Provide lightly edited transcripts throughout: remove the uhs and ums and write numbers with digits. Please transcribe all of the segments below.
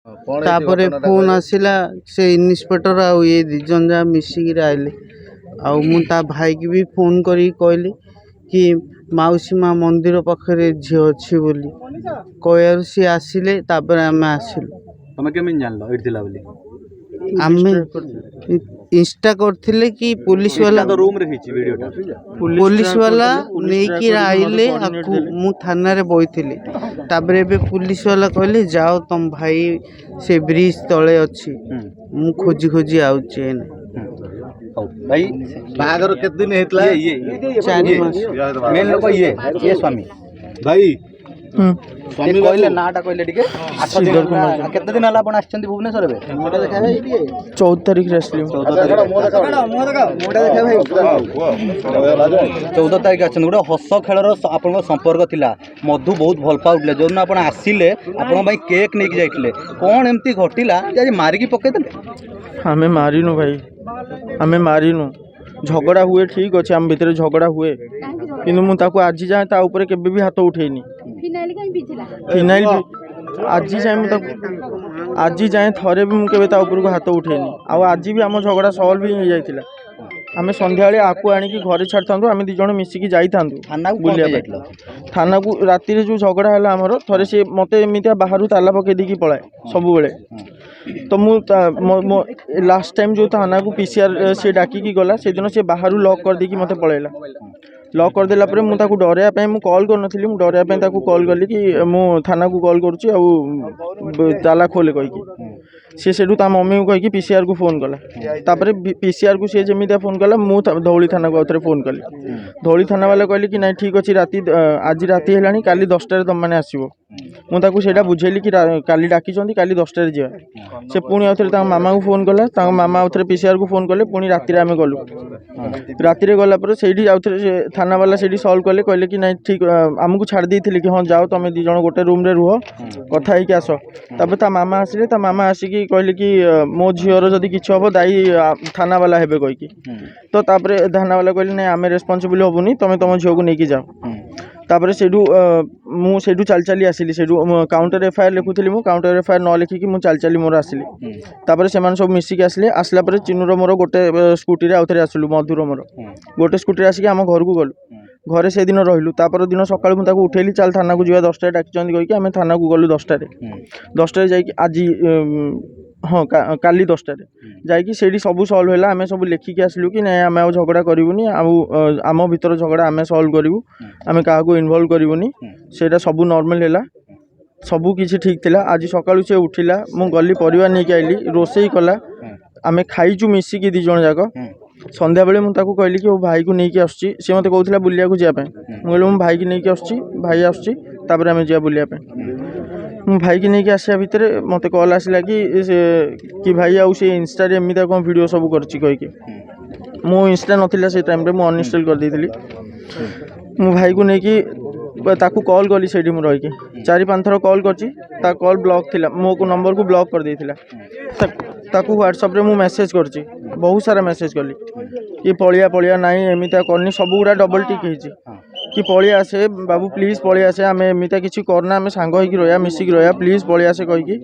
तापर फोन आसला से इन्स्पेक्टर आउ ये दी जन जा मिसिकी आइले आउ मु ता भाई की भी फोन करी कहली कि माउसी माँ मंदिर पाखे झी अच्छी बोली कहर सी आसिले तापर आम आसिलु। तुम केमी जानल एठी थिला बोली आमे इंस्टा करथिले कि पुलिस वाला तो रूम रे हिची वीडियोटा पुलिस वाला नेकी आइले आकु मु थाना रे बइथिले ताबरे बे पुलिस वाला कहले जाओ तुम भाई से ब्रिज तले अछि मु खोजी खोजी आउची एने। भाई बागर केत दिन हेतला ये 4 मास मेन लोक ये स्वामी भाई स्वामी कहले नाटा कहले टिके 8 दिन केते दिन हला आपण आछंती भुवनेश्वर बे मोटा देखा भाई टिके 14 तारिख रे असली 14 तारिख मोटा देखा भाई 14 तारिख आछन गुडा हस खेलर आपण संपर्क थिला मधु बहुत भल पाउले जोन आपण आसिले आपण भाई केक नेक जाइतले कोन एम्ति घटिला जे मारी की पके देले हमें मारिनु भाई हमें मारिनु झगड़ा हुए ठीक अच्छे आम भितर झगड़ा हुए किंतु मु ताको आज जाए ता ऊपर केबे भी हाथ उठेनी फिनाइल आज जाए आज जाए थरे भी मुझे ऊपर को हाथ उठेनी आज भी आम झगड़ा सल्व भी हो जाता आम संध्या आकु आनिकी घरे छाड़ था आम दी जन मिसिकी जाइंतु बुलिया थाना को राति जो झगड़ा है आमर थे सी मत एमती बाहर ताला पकई देकी पलाए सब बेले तो मु लास्ट टाइम जो थाना को पीसीआर से डाकिकी गला से दिन से बाहर लॉक कर देकी मत पलैला लॉक करदेला मुझे डरवाई मुझे कॉल कर डरवाई कॉल कली कि मु थाना को कॉल करुँची ताला खोले कहीकि सी से मम्मी को कहीकि पीसीआर को फोन कला तापर पीसीआर को सी जमी फोन कला मु धौली थाना को आउे फोन कली धौली थाना वाला कहली कि नहीं ठीक अच्छे राति आज राति है काली 10टार तुम मैंने आसो मुझे बुझेली कि काली डाकी काली 10टार जा से पुणी आउे मामा को फोन कला मामा आउे पीसीआर को फोन कले पुणी राति आम गलु राति गलापर से आउे थाना वाला से सल्व कले कहले कि नहीं ठीक आमको छाड़ देते कि हाँ जाओ तुम दी जन गोटे रूम रे रुह कथा ही आस तब मामा आसिले मामा आसिकी कहले कि मो झीर जदि किसी हम दायी थाना वाला हे कहीकि तो तापर थाना वाला कहले नहीं आम रेस्पॉन्सिबल हेबुनी तुम तुम झील को लेकिन जाओ तापर सेठू मुझे चल चली आसिली सेठू काउंटर एफआईआर लिखुली मु काउंटर एफआईआर न लिखिकी मु चल चली मोर आसिली तापर से सब मिसिकी आसिले आसला पर चिन्नुर मोर गोटे स्कूटी आउ थे आसलु मधुर मोर गोटे स्कूटी आसिक आम घर को गलु घरे से दिन रहिलु तापर दिन सकाळ मु ताको उठेली चल थाना को जीवा 10टारे डाकिचंदी कहीकि आम थाना को गलु 10टारे जाइए आज हाँ काली 10टारे जाइए से सब सल्व है आम सब लेखिकी आसलु कि नहीं आम आ झगड़ा करूनी आम भीतर झगड़ा आम सल्व करूँ आम क्या इनवल्व करूनी से सब नॉर्मल है सबू किसी ठीक थिला आज सकाळु से उठिला मु गली परिवार नहीं आइली रोसई कला आम खाइचु मिसिकी दी जन जाक संध्या बेले मुझे कहली कि भाई को लेकिन आसुची सी मत कहला बुलिया को जावाई मुझे मो भाई की लेकिन आसुची भाई आसुची तापर आम जा बुलिया मो भाई की लेकिन आसा भितर मत कॉल आसला कि भाई आउ से इंस्टा एमती कौन वीडियो सब करके मो इंस्टा नाला से टाइम मु अनइंस्टॉल कर देली मो भाई को लेकिन ताकू कॉल कली से रही 4-5 थर कॉल कर कॉल ब्लॉक थिला मो को नंबर को ब्लॉक कर देथिला ताकू व्हाट्सएप रे मु मेसेज करची बहुत सारा मेसेज कली कि पलिया पलिया नहीं एमिता करनी सब गुड़ा डबल टिक होती कि पलिया आसे बाबू प्लीज पलिया आसे आम एमिता किसी करना आम सांग होइकी रहा मिसिकी रहा प्लीज पलिया आसे कहीकि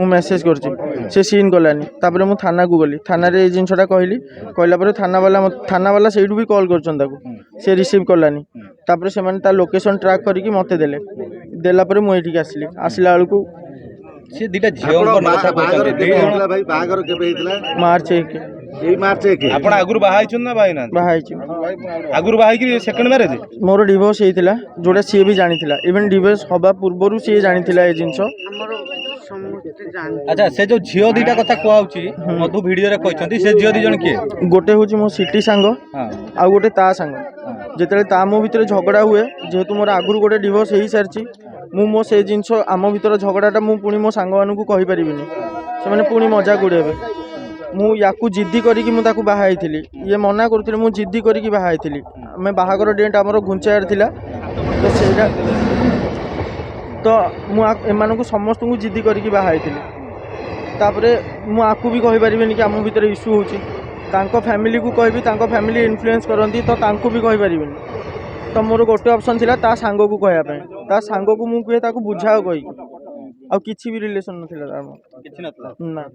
मु मेसेज करची से सीन कलानी तापर मु थाना को गली थाना रे जिनसटा कहली कहला थाना वाला सेठू भी कॉल कर से रिसीव कलानी तापर से माने ता लोकेशन ट्रैक करके मते देले देला पर मु एठी आसली आसला बेलू से दिटा झियो भाई बागर केबे हितला मार्च 1 एई मार्च 1 आपण आगुर बाहाई छन ना बाई ना बाहाई छि आगुर बाहाई कि सेकंड मैरिज मोर डिवोर्स हेतिला जोडा सी भी जानिथिला इवन डिवोर्स हबा पूर्वरु सी जानिथिला ए जिंसो अच्छा से जो झियो दीटा कथा कहउची मधु वीडियो रे कहछंती से झियो दी जण के गोटे होची मो सिटी सांग आ गोटे ता सांग जेतले ता मो भीतर झगड़ा हुए जेहेतु मोर आगुर गोटे डिवोर्स हेई सारची मु मो से जिनस आम भीतर झगड़ाटा मु पुणी मो सांग मानू कहि परिबिनी से माने पुणी मजाक उड़ेबे मु याकू जिद्दी करिकी मु ताकू बाहाई थिली ये मना करथिले मु जिद्दी करिकी बाहाई थिली मैं बाहागर डेट आमर घुंचार थिला तो सेटा तो मु एमानकू समस्त को जिद्दी करिकी बाहाई थिली तापरे मु आकू भी कहि परिबिनी कि आम भीतर इश्यू होची तांको फैमिली को कहबी तांको फैमिली इन्फ्लुएंस करंती तो तांको भी कहि परिबिनी तो मोर गोटे ऑप्शन थिला ता सांग को कहया पे ता सांग को मु कहे ताकू बुझाओ कहि ଆଉ କିଛି ବି ରିଲେସନ୍ ନଥିଲା ତାର ମୋର। କିଛି ନଥିଲା ନା।